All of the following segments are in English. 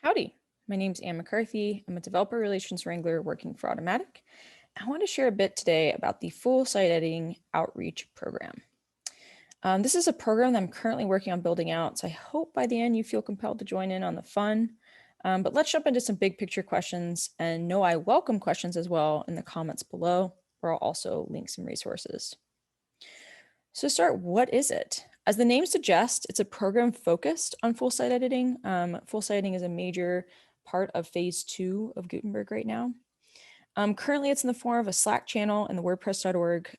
Howdy, my name's Ann McCarthy. I'm a developer relations wrangler working for Automatic. I want to share a bit today about the full site editing outreach program. This is a program that I'm currently working on building out, so I hope by the end you feel compelled to join in on the fun. But let's jump into some big picture questions, and know I welcome questions as well in the comments below, where I'll also link some resources. So to start, what is it? As the name suggests, it's a program focused on full site editing. Full site editing is a major part of phase 2 of Gutenberg right now. Currently, it's in the form of a Slack channel in the WordPress.org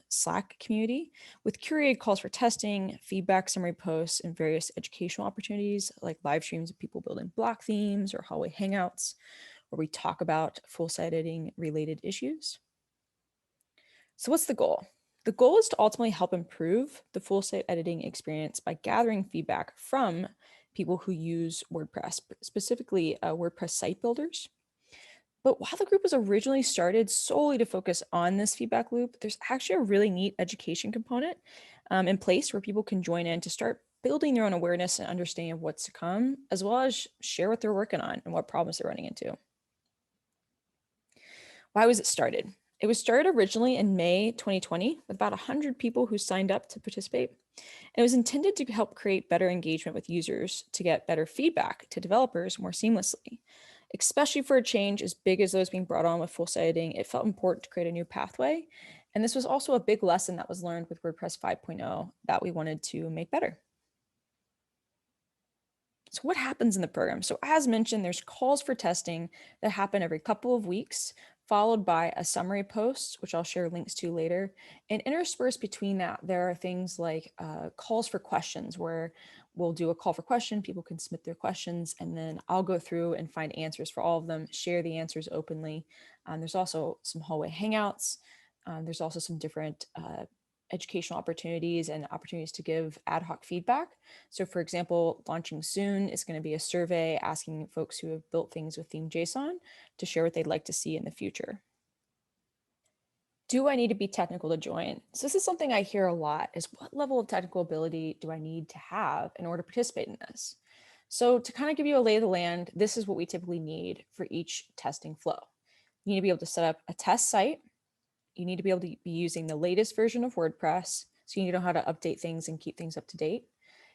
Slack community with curated calls for testing, feedback, summary posts, and various educational opportunities like live streams of people building block themes or hallway hangouts, where we talk about full site editing related issues. So what's the goal? The goal is to ultimately help improve the full site editing experience by gathering feedback from people who use WordPress, specifically WordPress site builders. But while the group was originally started solely to focus on this feedback loop, there's actually a really neat education component in place where people can join in to start building their own awareness and understanding of what's to come, as well as share what they're working on and what problems they're running into. Why was it started? It was started originally in May 2020 with about 100 people who signed up to participate. And it was intended to help create better engagement with users to get better feedback to developers more seamlessly. Especially for a change as big as those being brought on with full site editing, it felt important to create a new pathway. And this was also a big lesson that was learned with WordPress 5.0 that we wanted to make better. So what happens in the program? So as mentioned, there's calls for testing that happen every couple of weeks, followed by a summary post, which I'll share links to later. And interspersed between that, there are things like calls for questions, where we'll do a call for question, people can submit their questions, and then I'll go through and find answers for all of them, share the answers openly. There's also some hallway hangouts. There's also some different educational opportunities and opportunities to give ad hoc feedback. So for example, launching soon is going to be a survey asking folks who have built things with theme.json to share what they'd like to see in the future. Do I need to be technical to join? So this is something I hear a lot, is what level of technical ability do I need to have in order to participate in this? So to kind of give you a lay of the land, this is what we typically need for each testing flow. You need to be able to set up a test site. You need to be able to be using the latest version of WordPress, so you need to know how to update things and keep things up to date.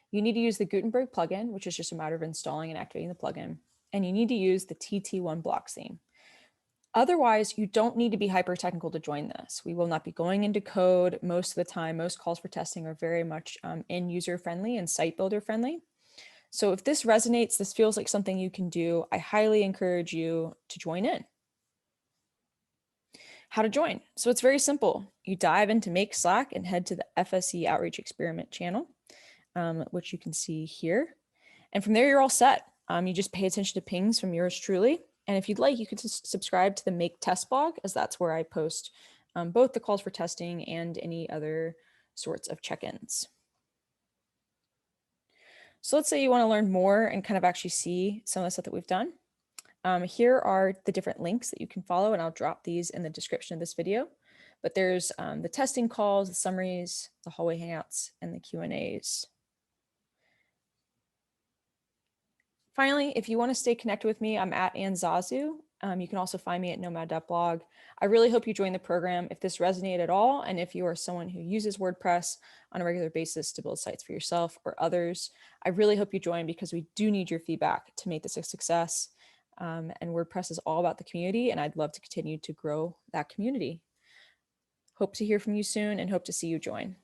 You need to use the Gutenberg plugin, which is just a matter of installing and activating the plugin. And you need to use the TT1 blocks theme. Otherwise, you don't need to be hyper technical to join this. We will not be going into code most of the time. Most calls for testing are very much end user friendly and site builder friendly. So if this resonates, this feels like something you can do, I highly encourage you to join in. How to join? So it's very simple. You dive into Make Slack and head to the FSE Outreach Experiment channel, which you can see here. And from there, you're all set. You just pay attention to pings from yours truly. And if you'd like, you could subscribe to the Make Test blog, as that's where I post both the calls for testing and any other sorts of check-ins. So let's say you want to learn more and kind of actually see some of the stuff that we've done. Here are the different links that you can follow, and I'll drop these in the description of this video. But there's the testing calls, the summaries, the hallway hangouts, and the Q&As. Finally, if you want to stay connected with me, I'm at @AnnZazu. You can also find me at nomad.blog. I really hope you join the program if this resonated at all, and if you are someone who uses WordPress on a regular basis to build sites for yourself or others. I really hope you join, because we do need your feedback to make this a success. And WordPress is all about the community, and I'd love to continue to grow that community. Hope to hear from you soon and hope to see you join.